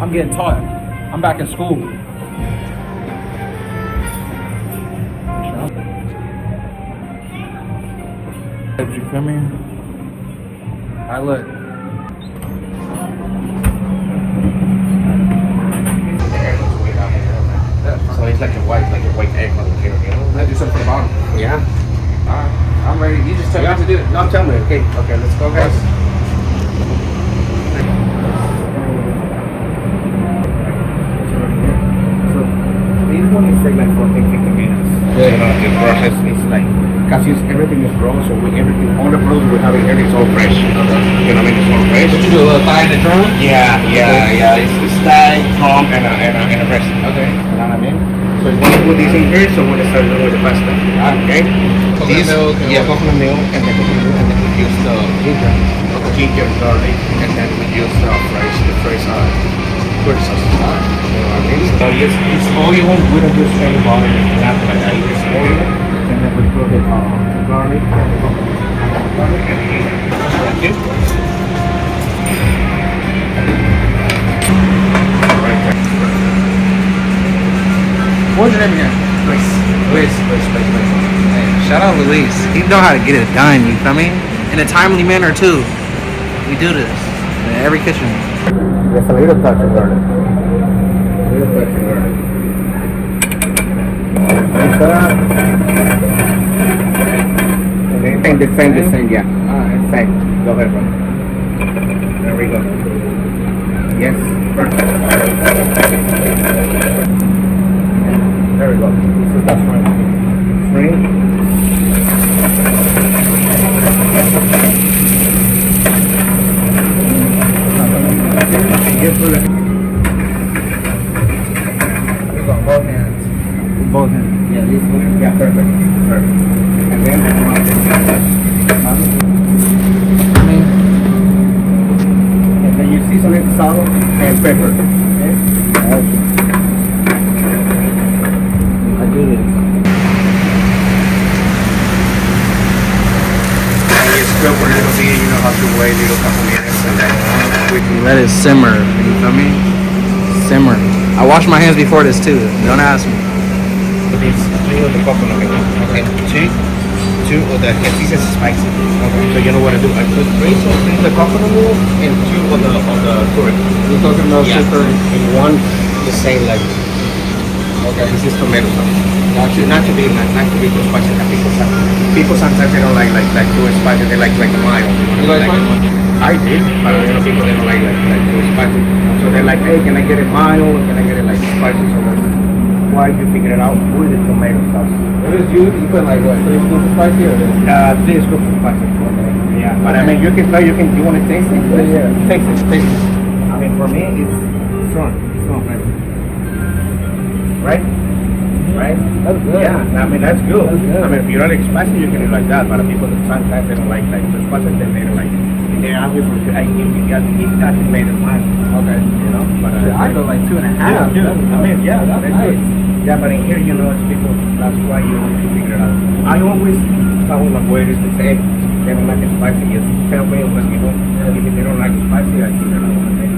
I'm getting taught. I'm back in school. You feel me? I look. So it's like a white egg on the here, you know? I do something about it. Yeah. Alright. I'm ready. You just tell me what to do. No, tell me. Okay, let's go, guys. So this one is like for 50 minutes. Yeah. You know, the process is like, because everything is raw, so everything, all the produce we have in here is all fresh. You know what I mean? It's all fresh. What you do, a little thigh in the drum? Yeah. It's thigh, drum, and a breast. Okay. You know what I mean? So you want to put this in here, so we're going to start with the pasta. Okay? Coconut milk. Coconut milk, and then we use the ginger, garlic, and then we use the fresh curry sauce. You know what I mean? So it's oil, we don't use any butter, nothing like that. It's oil, and then we put the garlic, and the garlic, and the ginger. Okay? What's your name again? Luis. Hey, shout out Luis. He know how to get it done, you feel me? In a timely manner too. We do this in every kitchen. Just a little touch of garlic. Okay, the same, yeah. Alright, same. Go ahead, bro. There we go. Yes, perfect. There we go. So that's fine. Spring. Both hands. Both hands. Yeah, this one. Yeah, perfect. And then and then you season it salt and pepper. Okay? I do this. And you scrub a little bit, you know how to wait a little couple minutes and then we can Let it simmer, you feel me? Simmer. I wash my hands before this too. Don't ask me. this 3 of the coconut milk. Okay. 2 of the pieces spicy. Okay. So you know what I do? I put 3 of the coconut milk and 2 of the curry. You're talking about curry. And 1 the same like. Okay. This is tomato sauce. Not to be too spicy. People sometimes they don't like too spicy. They like mild. You like mine? I did, but people they don't like too spicy. So they're like, hey, can I get it mild? Can I get it like spicy? So that's why you figure it out with the tomato sauce. What is you put like what? 3 scoops of spicy or this? 3 scoops of spicy. Okay. Yeah, but I mean you can try. You want to taste it? Yeah. Taste it. I mean for me it's strong flavor. Right? That's good. Yeah, I mean that's good. That's good. I mean if you don't like spicy, you can do like that. But people sometimes they don't like the spicy, then they don't like it. And they ask me for it got made of mine. Okay, you know. But I go like 2.5. yeah, I mean that's that's nice. good. Yeah, but in here you know it's people. That's why you have to figure it out. I always tell my waiters to say, they don't like it spicy. Just tell me what you want. If they don't like it spicy, I figure it out. Okay.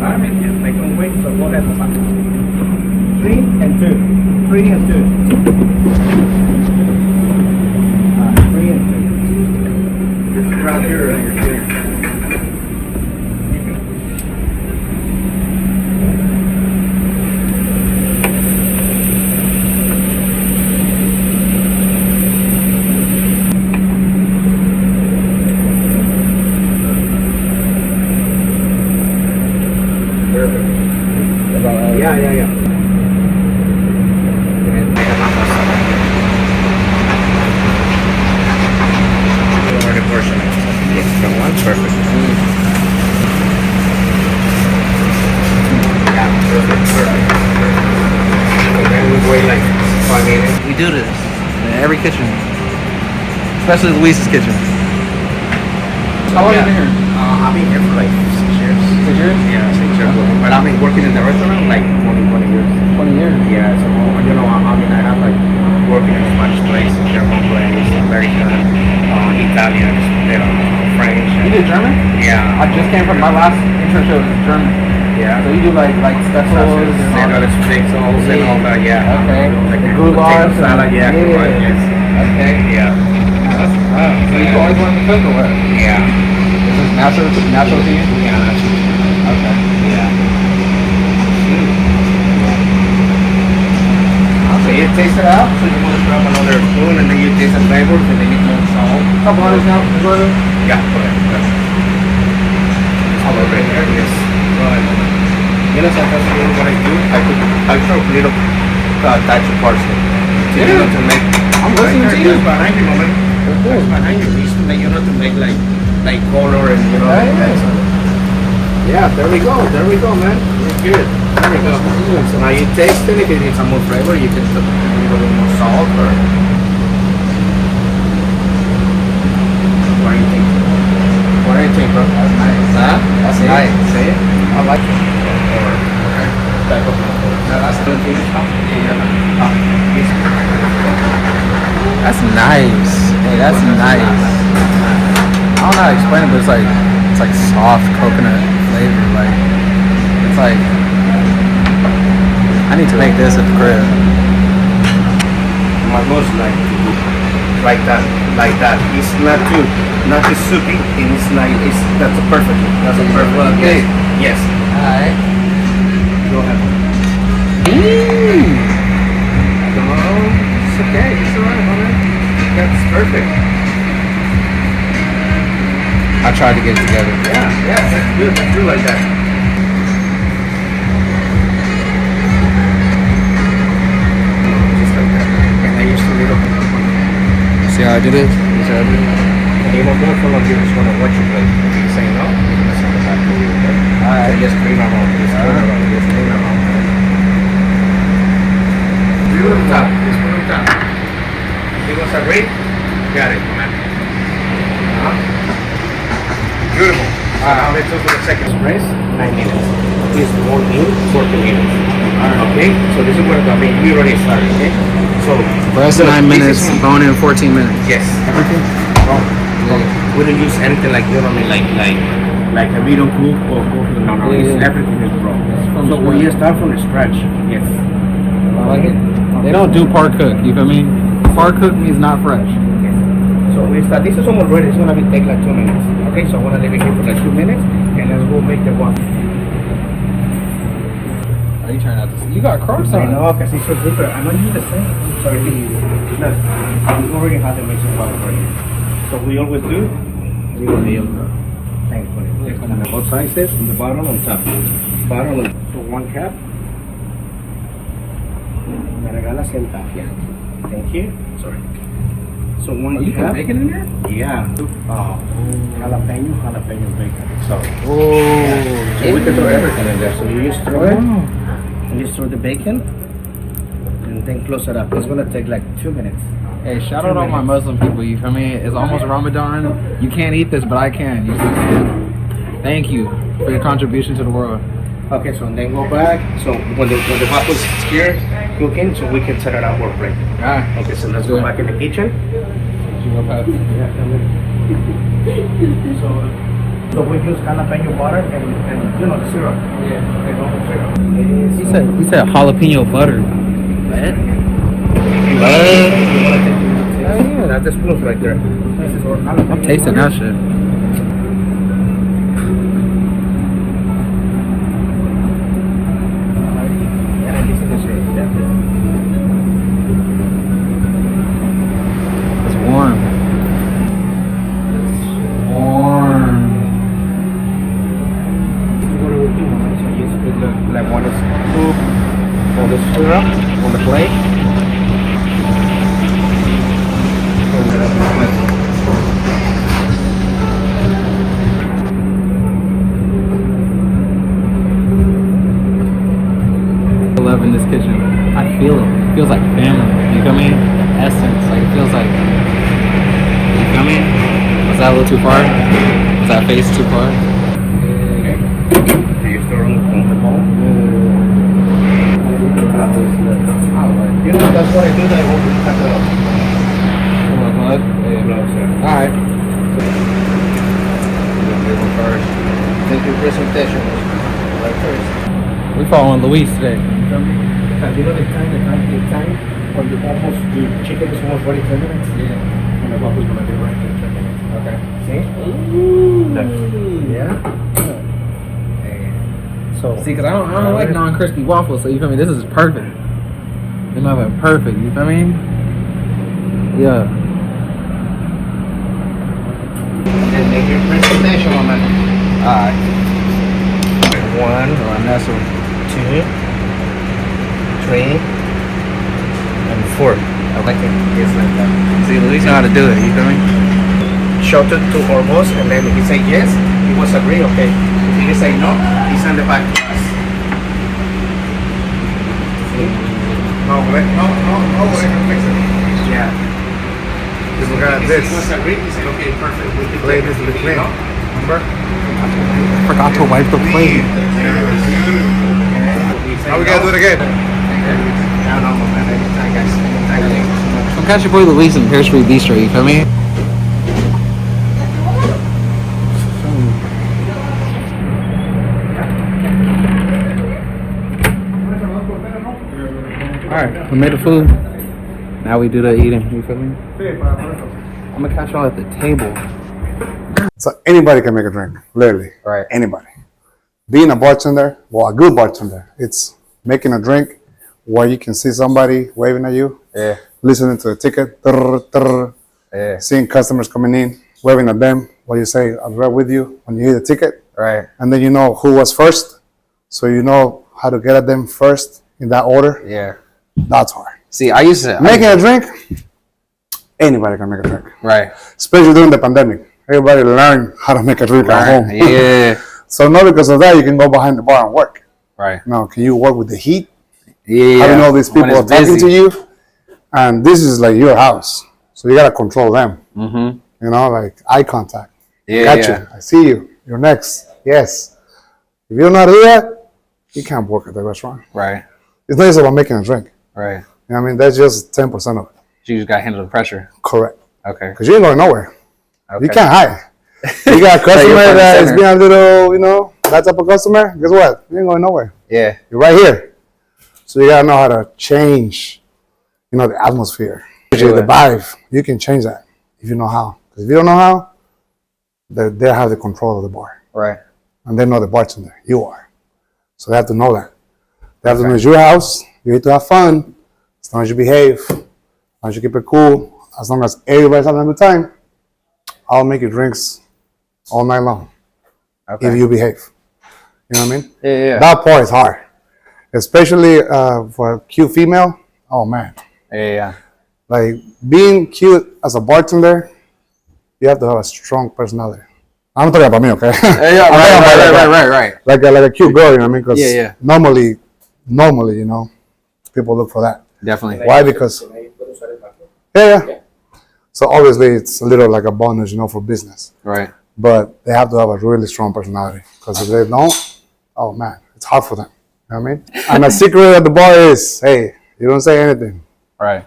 I mean, just make them wait. So go ahead. 3 and 2. 3 and 2. 3 and 2. This is right here on your chair. Yeah. Perfect. Yeah, perfect. And then we wait like 5 minutes. We do this in every kitchen, especially Luis's kitchen. How long have you been here? I've been here for like 6 years. 6 years? Yeah, 6 years. But I've been working in the restaurant like 20 years. 20 years? Yeah, so you know, I mean, I have like working in Spanish places, German place, American, Italian, French. You did German? Yeah. I just came from my last internship was German. Yeah. So you do like stuffed sauces and all And that. pretzels and all that, yeah. Okay. Like The the goulash potato salad, and- yeah, yeah. right, yes. Okay. Yeah. So you always want to cook or what? Yeah. Is this natural to you? Yeah, that's Okay. yeah. So you taste it out? So you want to grab another spoon and then you taste the flavors and then you put salt. Couple others now, brother. Yeah, correct. All over here, yes. Right. You know, sometimes what I do, I throw a little touch of parsley. So you know, to make. I'm listening to you. That's behind you, moment. That's behind you. It's to make, you know, to make like color and you know. Yeah, like yeah. that. Yeah, there we go, man. It's good. There we go. So now you taste it. If it needs some more flavor, you can put a little more salt or. What do you think? What do you think, bro? That's nice. Huh? That's See? nice. See? I like it. Or okay. Type of That's good. That's nice. Hey, that's nice. I don't know how to explain it, but it's like soft coconut flavor. Like it's like I need to make this at the crib. My most like that. It's not too soupy, and that's a perfect. That's a perfect. Okay. Yes. Alright. Go ahead. No, it's okay. It's alright, man. That's perfect. I tried to get it together. Yeah, that's good. That's good like that. Just like that. And I used to little. See how I do this? You see how I do this? And you know, don't follow you just want to watch you play. If you say no, you're going to send it back to you, okay? Alright, just clean them up. Just clean them up. Put them top. Just put them top. You guys agree? Got it, man. Beautiful. So now let's go to the second express. 9 minutes. This more new, 40 minutes. Okay? So this is what I mean. We already started, okay? So Breast so 9 this minutes, is- bone in 14 minutes. Yes. Everything? Wrong. We don't use anything like, you know what I mean, like a video cook or cook. No, no, it's, everything is raw. So we start from the scratch. Yes. I like it. They don't do par cook. You feel me? Par cook means not fresh. Yes. So we start. This is almost ready. It's gonna take like 2 minutes. Okay. So I wanna leave it here for like 2 minutes, and let's go make the one. Are you trying not to see? You got Crocs I on. know, because it's so different. I'm not using the same. Sorry, look, we already have the mixing powder right here. So we always do. We will deal. Thanks for it. On the both sides, on the bottom, on top. Bottom, on so 1 cup. Me regala centavia. Thank you. Sorry. So 1 You cup. put bacon in there? Yeah. Oh. Jalapeno bacon. So. Oh. So we can throw everything in there. So you just throw it. You just throw the bacon. And then close it up. It's gonna take like 2 minutes. Hey, shout out all my Muslim people. You feel me? It's almost Ramadan. You can't eat this, but I can. You feel me? Thank you for your contribution to the world. Okay, so then go back. So when the waffles is here cooking, so we can set it up or plate. Alright. Okay, so let's go back in the kitchen. You go past. Yeah, come in. So we use jalapeno butter and you know the syrup. Yeah, the syrup. He said jalapeno butter. Yeah, that's the spoons right there. I'm tasting that shit. It's warm. It's warm. Like one is soup on the syrup on the plate. And then on the plate. 11 in this kitchen. I feel it. It feels like family. You feel me? Essence. Like it feels like. You feel me? Was that a little too far? Was that face too far? Okay. Do you store on the bowl? You know, that's what I do. That I want to cut it off. Alright. First. Thank you, presentation. We following Luis today. You feel me? You know the time when the chicken is almost ready 10 minutes? Yeah. And the waffle's gonna be ready in 10 minutes. Okay. See? Ooh. Yeah. So See, cause I don't like non-crispy waffles, so you feel me? This is perfect. Them are perfect. You feel me? Yeah. and make your presentation on that. Alright. One, That's one. 2, 3, and 4. I like it. It's like that. See, Luis know how to do it. You feel me? Showed it to our boss, and then he said yes, he was agree, okay. If he say no, he send it back to us. See? No, we're gonna fix it. Yeah. Just look at this. He was agree, he said, okay, perfect. We can play this with clean. Remember? Forgot to wipe the plate. How we gotta do it again? No, man. Anytime, guys. Anytime. Come catch your boy Luis in Pear Street Bistro. You feel me? Alright, we made the food. Now we do the eating. You feel me? I'm gonna catch y'all at the table. So anybody can make a drink, literally. Right. Anybody. Being a bartender, well, a good bartender, it's making a drink where you can see somebody waving at you, Yeah. listening to the ticket, Yeah. seeing customers coming in, waving at them while you say, "I'm right with you," when you hear the ticket. Right. And then you know who was first, so you know how to get at them first in that order. Yeah. That's hard. See, I used to Making a drink, anybody can make a drink, Right. especially during the pandemic. Everybody learned how to make a drink at home. Yeah. So not because of that, you can go behind the bar and work. Right. No, can you work with the heat? Yeah. Having all these When people it's talking busy. to you, and this is like your house, so you gotta control them. Mm-hmm. You know, like eye contact. Yeah. Gotcha. I see you. You're next. Yes. If you don't know how to do that, you can't work at the restaurant. Right. It's not just about making a drink. Right. You know what I mean? That's just 10% of it. You just got to handle the pressure. Correct. Okay. Because you ain't going nowhere. Okay. You can't hide. You got a customer front and that is center. being a little, you know, that type of customer. Guess what? You ain't going nowhere. Yeah. You're right here. So you gotta know how to change, you know, the atmosphere, the vibe. You can change that if you know how. Because if you don't know how, they have the control of the bar. Right. And they know the bartender. You are. So they have to know that. They have to know it's your house. You need to have fun. As long as you behave, as long as you keep it cool, as long as everybody's having a good time, I'll make you drinks all night long. Okay. If you behave. You know what I mean? Yeah. That part is hard. Especially for a cute female. Oh man. Yeah. Like being cute as a bartender, you have to have a strong personality. I'm not talking about me, okay? Yeah. Right. Like a cute girl, you know what I mean? Because Yeah. normally, you know, people look for that. Definitely. Why? Because yeah. So obviously, it's a little like a bonus, you know, for business. Right. But they have to have a really strong personality. Because if they don't, oh man, it's hard for them. You know what I mean? And the secret at the bar is, hey, you don't say anything. Right.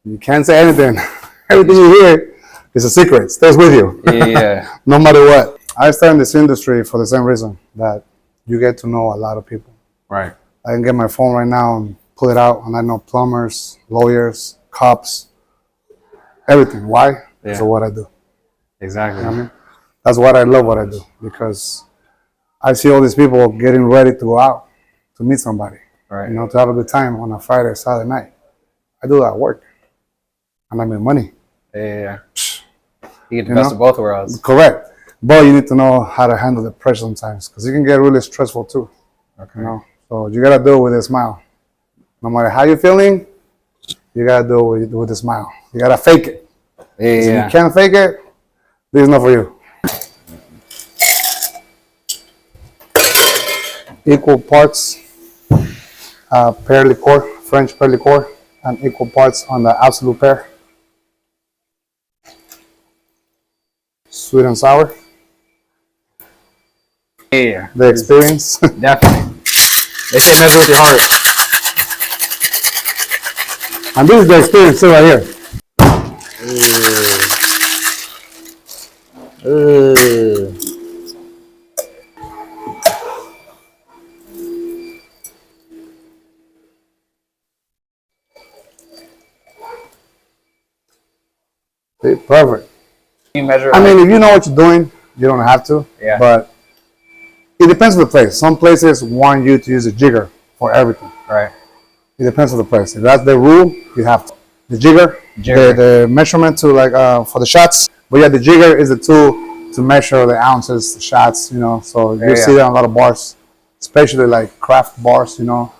You can't say anything. Everything you hear is a secret. It stays with you. Yeah. No matter what. I started in this industry for the same reason, that you get to know a lot of people. Right. I can get my phone right now and pull it out, and I know plumbers, lawyers, cops, everything. Why? Because of what I do. Exactly. You know what I mean? That's what I love what I do, because I see all these people getting ready to go out to meet somebody. Right. You know, to have a good time on a Friday or Saturday night. I do that at work, and I make money. Yeah. You get the You best know? of both worlds. Correct. But you need to know how to handle the pressure sometimes, because it can get really stressful too. Okay. You know, so you gotta do it with a smile. No matter how you're feeling, you gotta do it with a smile. You gotta fake it. If Yeah. you can't fake it, this is not for you. Equal parts pear liqueur, French pear liqueur, and equal parts on the absolute pear. Sweet and sour. Yeah. The experience. Definitely. They say mess with your heart. And this is the experience too right here. Perfect. You measure. I mean, if you know what you're doing, you don't have to. Yeah. But it depends on the place. Some places want you to use a jigger for everything. right. It depends on the place. If that's the rule, you have to. The jigger, the measurement to like for the shots. But yeah, the jigger is the tool to measure the ounces, the shots. You know, so you see that on a lot of bars, especially like craft bars. You know,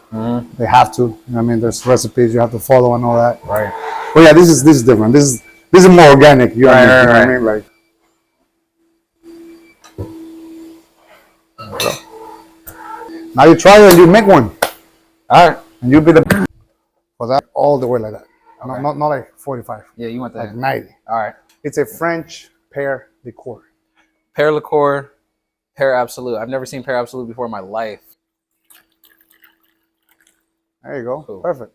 they have to. You know what I mean, there's recipes you have to follow and all that. Right. But yeah, this is different. This is more organic. You know what I mean? Like. Now you try it and you make one. All right. And you be the for that all the way like that. Okay. Not like 45. Yeah, you want that. Like 90. All right. It's a French pear liqueur. Pear liqueur, pear absolute. I've never seen pear absolute before in my life. There you go. Cool. Perfect.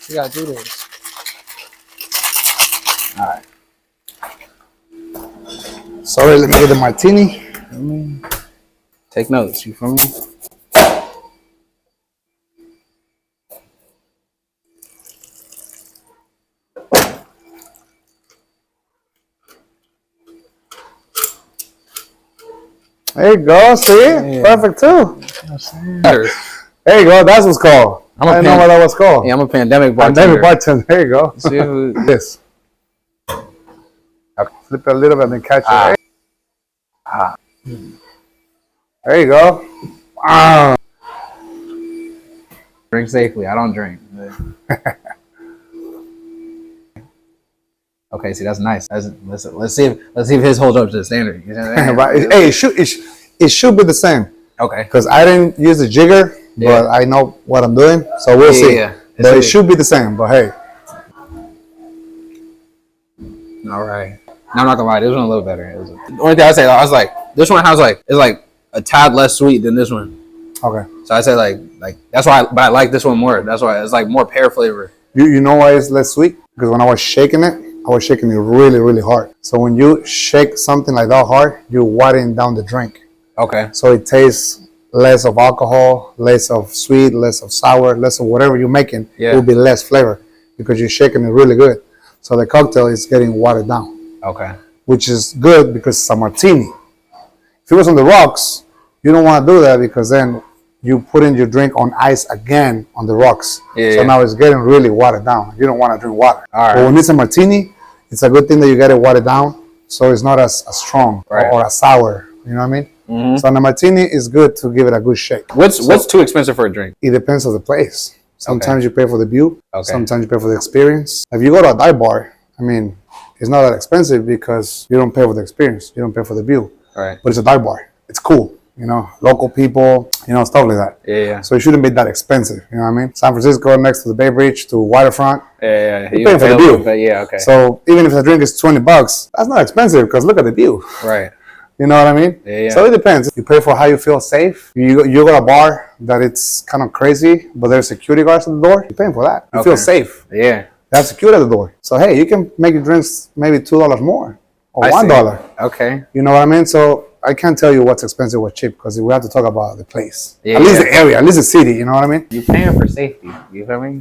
You gotta do this. All right. Sorry, let me get the martini. Take notes. You feel me? There you go. See? Yeah. Perfect too. There There you go. That's what's called. I didn't know what that was called. Yeah, I'm a pandemic bartender. Pandemic bartender. There you go. See who, This. Okay. Flip it a little bit and then catch it. There you go. Ah. drink safely. I don't drink. Okay, see that's nice. Let's see if his holds up to the standard. You know what I mean? Right. Hey, it should be the same. Okay. Because I didn't use the jigger, but I know what I'm doing, so we'll see. Yeah. But it should be the same. But hey. All right. Now I'm not gonna lie, this one a little better. The only thing I say, I was like, this one has is like a tad less sweet than this one. Okay. So I say like that's why, but I like this one more. That's why it's like more pear flavor. You know why it's less sweet? Because when I was shaking it really, really hard. So when you shake something like that hard, you're watering down the drink. Okay. So it tastes less of alcohol, less of sweet, less of sour, less of whatever you're making. It will be less flavor because you're shaking it really good. So the cocktail is getting watered down. Okay. Which is good because it's a martini. If it was on the rocks, you don't want to do that because then you put in your drink on ice again on the rocks. So now it's getting really watered down. You don't want to drink water. All right. But when it's a martini, it's a good thing that you get it watered down so it's not as strong or as sour. You know what I mean? Mm-hmm. So the martini is good to give it a good shake. What's too expensive for a drink? It depends on the place. Sometimes you pay for the view. Sometimes you pay for the experience. If you go to a dive bar, I mean, it's not that expensive because you don't pay for the experience. You don't pay for the view. Right. But it's a dive bar. It's cool. You know, local people, you know, stuff like that. Yeah. So it shouldn't be that expensive. You know what I mean? San Francisco next to the Bay Bridge to waterfront. Yeah. You pay for the view. But yeah, okay. So even if the drink is $20, that's not expensive because look at the view. Right. You know what I mean? Yeah. So it depends. You pay for how you feel safe. You go to a bar that it's kind of crazy, but there's security guards at the door. You're paying for that. You feel safe. Yeah. They have security at the door. So hey, you can make your drinks maybe $2 more or $1. Okay. You know what I mean? So I can't tell you what's expensive or cheap because we have to talk about the place. Yeah, at least the area, at least the city. You know what I mean? You're paying for safety. You feel me?